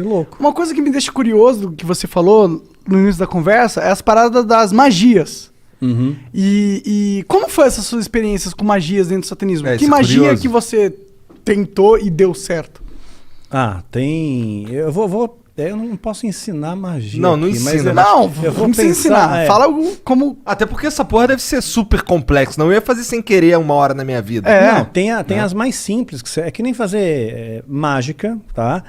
louco. Uma coisa que me deixa curioso do que você falou no início da conversa é as paradas das magias. Uhum. E como foi essas suas experiências com magias dentro do satanismo? Que isso é magia curioso. que você tentou e deu certo? Tem. Eu não posso ensinar magia. Não, não aqui, mas ensina. Não, eu vou não precisa pensar, ensinar. Fala como... Até porque essa porra deve ser super complexo. Não eu ia fazer sem querer uma hora na minha vida. Não, tem as mais simples, é que nem fazer mágica, tá?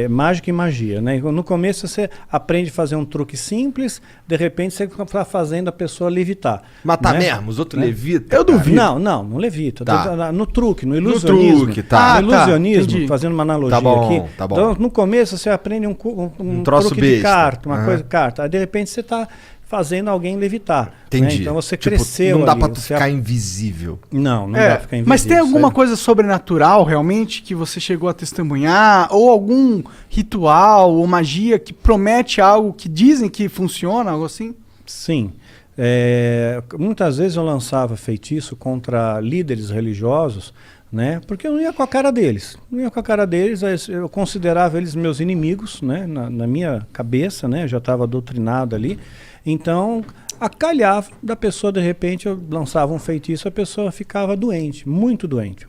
Mágica e magia, né? No começo você aprende a fazer um truque simples, de repente você está fazendo a pessoa levitar. Matar né? mesmo, os outros levitam. Eu duvido. Não levita. Tá. No truque, no ilusionismo. truque, tá. No ilusionismo, entendi. fazendo uma analogia Tá bom, aqui. tá bom. Então, no começo você aprende um troço truque de besta. carta, uma Aham. coisa de carta. Aí de repente você está fazendo alguém levitar. Entendi. Né? Então você Tipo, cresceu não dá ali, pra tu você ficar invisível. Não dá pra ficar invisível. Mas tem alguma sabe? coisa sobrenatural realmente que você chegou a testemunhar? Ou algum ritual ou magia que promete algo que dizem que funciona, algo assim? Sim. Muitas vezes eu lançava feitiço contra líderes religiosos, né? Porque eu não ia com a cara deles. Eu considerava eles meus inimigos, né? Na minha cabeça, né? Eu já estava doutrinado ali. Então, acalhava da pessoa, de repente, eu lançava um feitiço, a pessoa ficava doente muito doente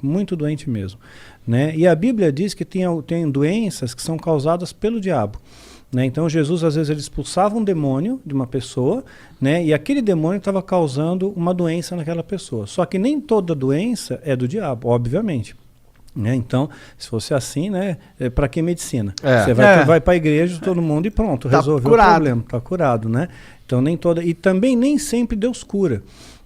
mesmo, né? E a Bíblia diz que tem doenças que são causadas pelo diabo. Né? Então Jesus às vezes ele expulsava um demônio de uma pessoa, né? E aquele demônio estava causando uma doença naquela pessoa. Só que nem toda doença é do diabo, obviamente. Né? Então, se fosse assim, né? Para que medicina? Você vai para a igreja, todo mundo e pronto, Tá resolveu curado. o problema, está curado, né? Então e também nem sempre Deus cura.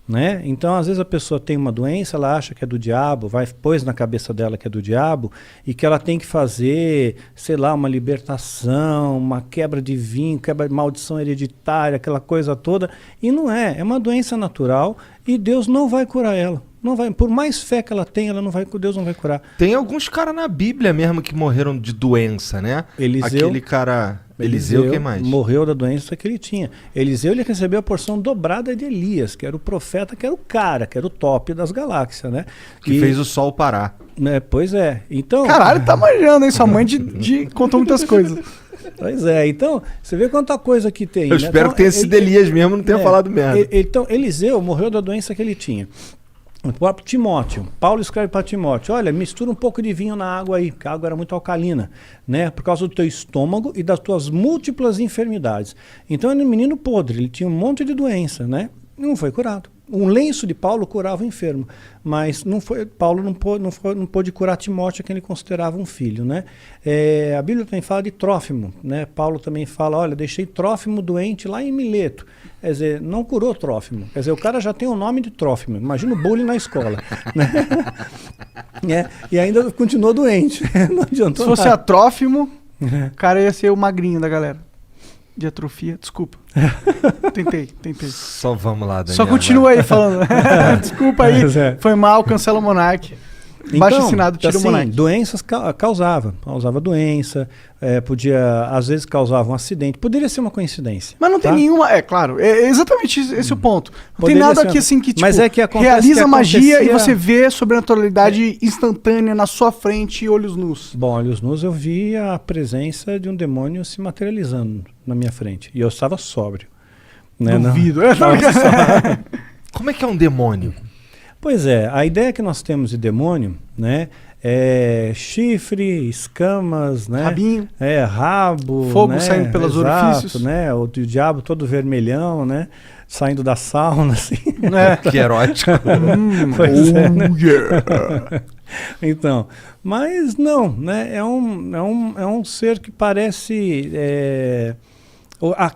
Né? Então, às vezes a pessoa tem uma doença, ela acha que é do diabo, pôs na cabeça dela que é do diabo e que ela tem que fazer, sei lá, uma libertação, uma quebra de vinho, quebra de maldição hereditária, aquela coisa toda. E não é uma doença natural e Deus não vai curar ela. Não vai, por mais fé que ela tenha, Deus não vai curar. Tem alguns caras na Bíblia mesmo que morreram de doença, né? Eliseu, aquele cara... Eliseu, quem mais? Morreu da doença que ele tinha. Eliseu ele recebeu a porção dobrada de Elias, que era o profeta, que era o cara, que era o top das galáxias, né? Que fez o sol parar. Pois é. Então, Caralho, tá manjando, hein? Sua mãe contou muitas coisas. Pois é. Então, você vê quanta coisa que tem. Eu né? espero Então, que tenha sido Elias mesmo, não tenha falado merda. Então, Eliseu morreu da doença que ele tinha. O próprio Timóteo, Paulo escreve para Timóteo, olha, mistura um pouco de vinho na água aí, porque a água era muito alcalina, né? Por causa do teu estômago e das tuas múltiplas enfermidades. Então ele era um menino podre, ele tinha um monte de doença, né? Não foi curado. Um lenço de Paulo curava o enfermo, mas Paulo não pôde curar Timóteo, que ele considerava um filho, né? A Bíblia também fala de Trófimo, né? Paulo também fala, olha, deixei Trófimo doente lá em Mileto. Quer dizer, não curou Trófimo. Quer dizer, o cara já tem o nome de Trófimo. Imagina o bullying na escola. Né? E ainda continuou doente. Não adiantou Se fosse nada. a Trófimo, o cara ia ser o magrinho da galera. De atrofia, desculpa. Tentei. Só vamos lá, Daniel. Só continua aí falando. Desculpa aí, Mas é. foi mal, cancela o Monark. Baixo assinado, tira o Monark. Doenças causava doença, às vezes causava um acidente, poderia ser uma coincidência. Mas não tem tá? nenhuma, claro, é exatamente esse o ponto. Não Poderia tem nada ser aqui uma- assim que, tipo, Mas é que acontece realiza que magia e acontecia- você vê sobrenaturalidade instantânea na sua frente, olhos nus. Bom, olhos nus eu vi a presença de um demônio se materializando na minha frente, e eu estava sóbrio. Né? Duvido. Como é que é um demônio? Pois é, a ideia que nós temos de demônio, né, é chifre, escamas, né, Rabinho. rabo, Fogo né, saindo pelos exato, orifícios. né, o diabo todo vermelhão, né, saindo da sauna, assim. Que erótico. Pois é, né? Yeah. Então, mas não, né, é um ser que parece,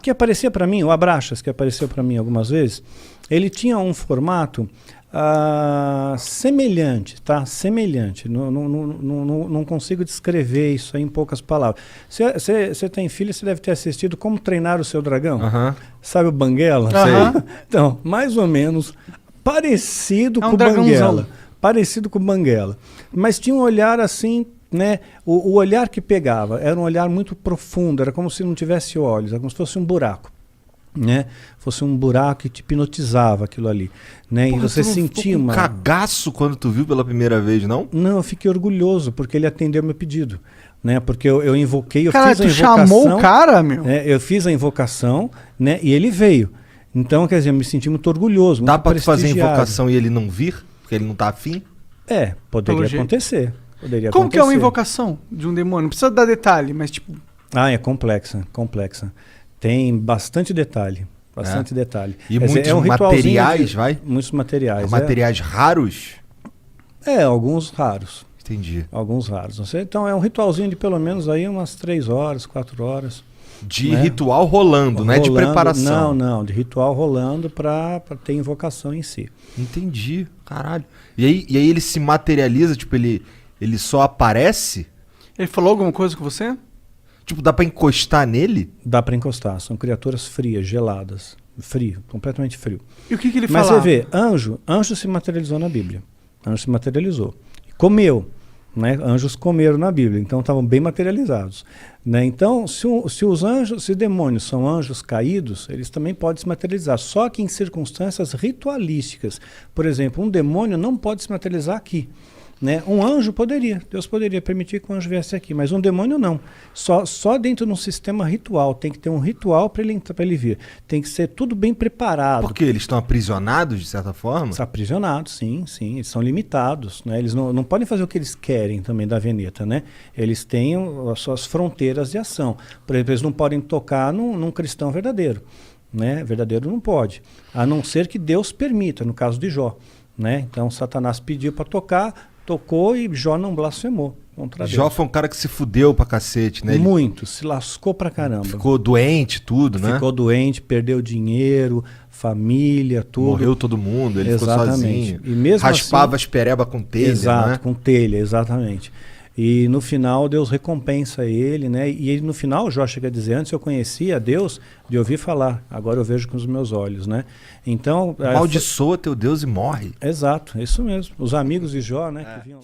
que aparecia para mim, o Abraxas, que apareceu para mim algumas vezes, ele tinha um formato semelhante, tá? Semelhante. Não consigo descrever isso aí em poucas palavras. Você tem filho, você deve ter assistido Como Treinar o Seu Dragão. Sabe o Banguela? Aham. Então, mais ou menos parecido É um com o dragãozão. Banguela. Parecido com o Banguela. Mas tinha um olhar assim, né? O olhar que pegava era um olhar muito profundo, era como se não tivesse olhos, era como se fosse um buraco. Né? Fosse um buraco que te hipnotizava aquilo ali, né? Porra, e você tu não sentia ficou com uma... cagaço quando tu viu pela primeira vez, não? Não, eu fiquei orgulhoso porque ele atendeu meu pedido, né? Porque eu invoquei, eu Cara, fiz a tu invocação. chamou o cara, meu? Né? Eu fiz a invocação, né? E ele veio. Então, quer dizer, eu me senti muito orgulhoso, muito Dá pra tu fazer a prestigiado. invocação e ele não vir? Porque ele não tá afim? Poderia Pelo jeito. acontecer. Poderia Como que é uma acontecer. invocação de um demônio? Não precisa dar detalhe, mas tipo... É complexa. Tem bastante detalhe. Bastante detalhe. E Quer dizer, muitos um ritualzinho materiais, vai? Muitos materiais. Materiais raros? Alguns raros. Entendi. Alguns raros. Então é um ritualzinho de pelo menos aí umas 3 horas, 4 horas. De né? ritual rolando, não é de preparação. Não, de ritual rolando para ter invocação em si. Entendi, caralho. E aí ele se materializa, tipo, ele só aparece? Ele falou alguma coisa com você? Tipo, dá pra encostar nele? Dá para encostar, são criaturas frias, geladas. Frio, completamente frio. E o que ele Mas falava? você vê, anjo se materializou na Bíblia. Anjo se materializou. Comeu. Né? Anjos comeram na Bíblia, então estavam bem materializados. Né? Então, se demônios são anjos caídos, eles também podem se materializar, só que em circunstâncias ritualísticas. Por exemplo, um demônio não pode se materializar aqui. Né? Um anjo poderia, Deus poderia permitir que um anjo viesse aqui, mas um demônio não. Só dentro de um sistema ritual, tem que ter um ritual para ele vir. Tem que ser tudo bem preparado. Porque eles estão aprisionados, de certa forma? Estão aprisionados, sim, eles são limitados. Né? Eles não podem fazer o que eles querem também da Veneta. Né? Eles têm as suas fronteiras de ação. Por exemplo, eles não podem tocar num cristão verdadeiro. Né? Verdadeiro não pode, a não ser que Deus permita, no caso de Jó. Né? Então Satanás pediu para tocar, tocou e Jó não blasfemou contra Deus. Jó foi um cara que se fudeu pra cacete, né? Muito, se lascou pra caramba. Ficou doente, tudo, né? Ficou doente, perdeu dinheiro, família, tudo. Morreu todo mundo, ele Exatamente. ficou sozinho. E mesmo raspava assim, as pereba com telha, exato, né? com telha, exatamente. E no final Deus recompensa ele, né? E ele, no final, Jó chega a dizer, antes eu conhecia Deus de ouvir falar, agora eu vejo com os meus olhos, né? Então... Amaldiçoa teu Deus e morre. Exato, isso mesmo. Os amigos de Jó, né? Que vinham...